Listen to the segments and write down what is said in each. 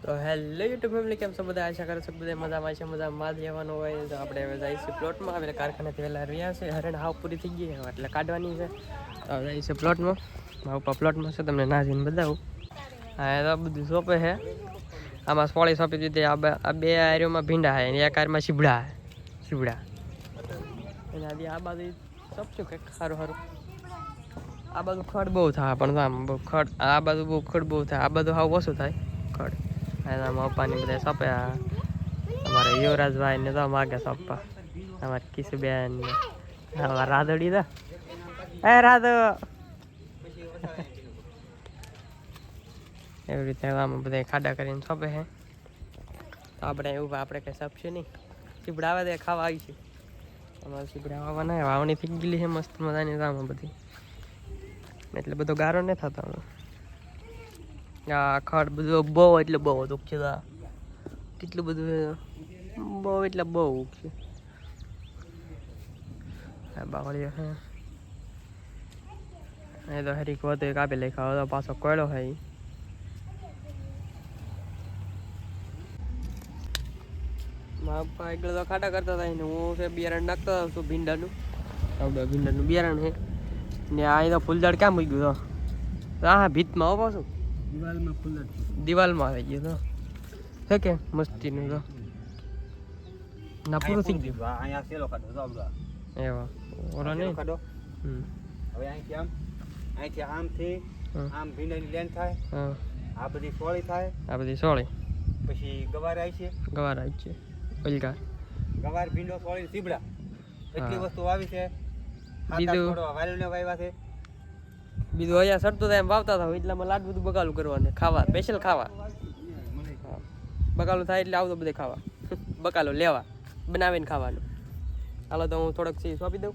તો hello YouTube family, કેમ છો બધા? આશા કરું છું બધા મજામાં છે. મજામાં જ રહેવાનું હોય તો આપણે હવે જઈશું પ્લોટમાં. હવે કારખાનેથી વહેલા રહ્યા છે, હરણ હાવ પૂરી થઈ ગઈ છે એટલે કાઢવાની છે. તો જઈશું પ્લોટમાં. મારા પપ્પા પ્લોટમાં છે, તમને નાજીને બતાવું. હા, તો બધું સોંપે છે. આમાં સોળી સોંપી દીધી. આ બે આર્યોમાં ભીંડા છે, એક આરમાં સીબડા અને આ બાજુ સોંપશું કંઈક સારું સારું. આ બાજુ ખડ બહુ થાય, પણ આમ બહુ ખડ, આ બાજુ બહુ ખડ બહુ થાય. આ બધું હાવ ઓછું થાય ખડ. એના પપ્પાની બધા સોંપ્યા. અમારે યુવરાજભાઈ ને તો માગે સોંપવા. અમારે કિશુબેન અમારે રાધોડી તો રાધો એવી રીતે આમાં બધા ખાડા કરીને સોંપે છે. તો આપણે એવું આપણે કંઈ સોંપશે નહીં. ચીબડા આવે તો ખાવા આવી છે. અમારે ચીબડા આવવાના વાવણી થઈ ગયેલી છે મસ્ત મજાની. આમાં બધી એટલે બધો ગારો નહીં થતો. આ ખડ બધું બહુ એટલે બહુ દુઃખ છે. કેટલું બધું બહુ એટલે બહુ છે. બાવળીઓ છે એ તો હરીક વધુ એક આપી લઈ ખાવા. તો પાછો કોયડો હોય. મારા પપ્પા એકલા તો ખાટા કરતા હતા ને હું છે બિયારણ નાખતો હતો ભીંડાનું. આવડે ભીંડાનું બિયારણ છે ને. આ તો ફૂલઝાડ ક્યાં મૂકી ગયું? તો હા, ભીતમાં હો પાછું દિવાલમાં ફૂલઝાડ દિવાલમાં આવી ગયું. તો કે મસ્તીનું તો ના પૂરું થઈ ગયું. અહીંયા સેલો કાઢો એવા ઓલા નહીં કાઢો. હવે અહીંથી આમથી આમ ભીંડાની લેન થાય. આ બધી સોળી થાય. આ બધી સોળી પછી ગવાર આવી છે. ગવાર આવી છે. ઓલગા ગવાર, ભીંડો, સોળી, સીબડા એટલી વસ્તુ આવી છે. બીજું વાયલુને વાવ્યા છે. બીજું અહીંયા સરતું થાય એમ વાવતા હતા એટલામાં લાડ બધું બગાલું કરવાનું. ખાવા સ્પેશિયલ ખાવા બગાલું થાય એટલે આવતો બધે ખાવા. બકાલું લેવા બનાવીને ખાવાનું. હાલો તો હું થોડોક સી સોંપી દઉં.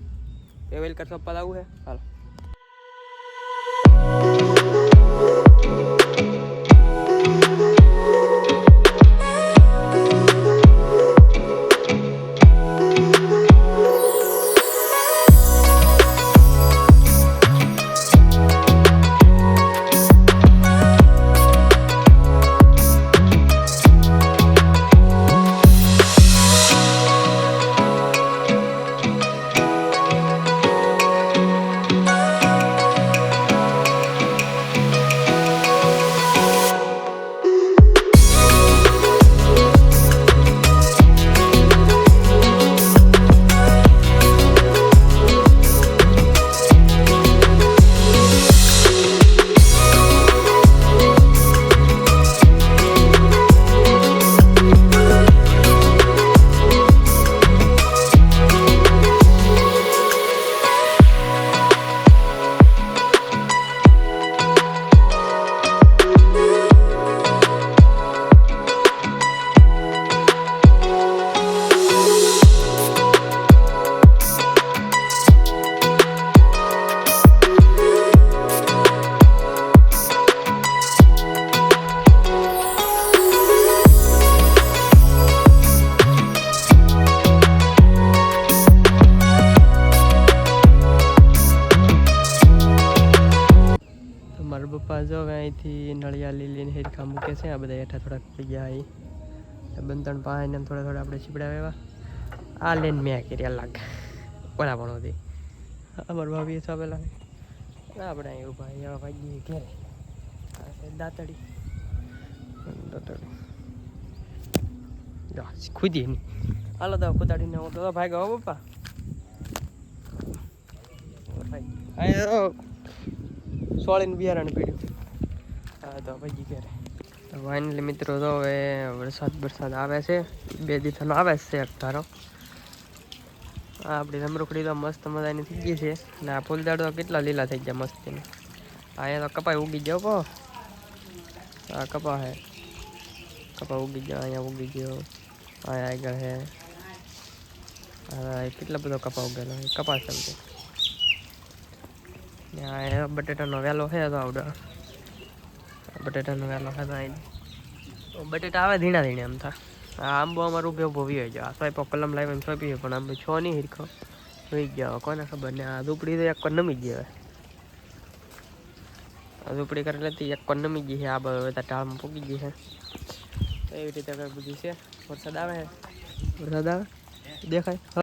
એ વેલકર સોંપવા આવું છે. હાલો પપ્પા જો અહીંથી નળિયા લીલીને હેરખા મૂકે છે. આ બધા હેઠા થોડાક થઈ ગયા. અહીં બંધણ પાસે ને થોડા થોડા આપણે છીપડા વેવા. આ લેન મેં કર્યા લાગ ઓલા પણ હતી. અમારા ભાભીએ સાબેલા આપણે અહીં ઉભા એવા ભાગીએ ઘેરે. દાંતડી ખુદી નહીં. હાલો તો કુદાડીને હું તો ભાગ્યો હો પપ્પા. સોળીનું બિયારણ પીડ્યું. હા તો ભાઈ ઘેરે. તો ફાઇનલી મિત્રો તો હવે વરસાદ આવે છે. 2 દિવસનો આવે છે એક ધારો. આપણી રમરૂખડી તો મસ્ત મજાની થઈ ગઈ છે. ને આ ફૂલદાડ તો કેટલા લીલા થઈ ગયા મસ્તીને. અહીંયા તો કપાઈ ઉગી ગયો પો. આ કપા હે, કપા ઉગી ગયો. અહીંયા ઉગી ગયો. અહીંયા આગળ હે. હા, કેટલા બધો કપા ઉગેલો કપાસ સમજે. બટેટાનો વેલો છે તો આવડે. બટેટાનો વેલો છે તો બટેટા આવે ધીણા ધીણા એમ થાય. આ આંબો અમારું ઉભો વી જાય. આ સ્વાઈપો કલમ લાવીને સોંપીએ પણ આંબો છો નહીં હિરખો વહી ગયા. કોને ખબર ને આ ઝૂંપડી તો એક પર નમી ગઈ. હવે ઝૂંપડી કરી લેતી એક પર નમી ગઈ છે. આ બધા ટાળમાં પૂગી ગઈ છે. એવી રીતે કંઈ બધું છે. વરસાદ આવે દેખાય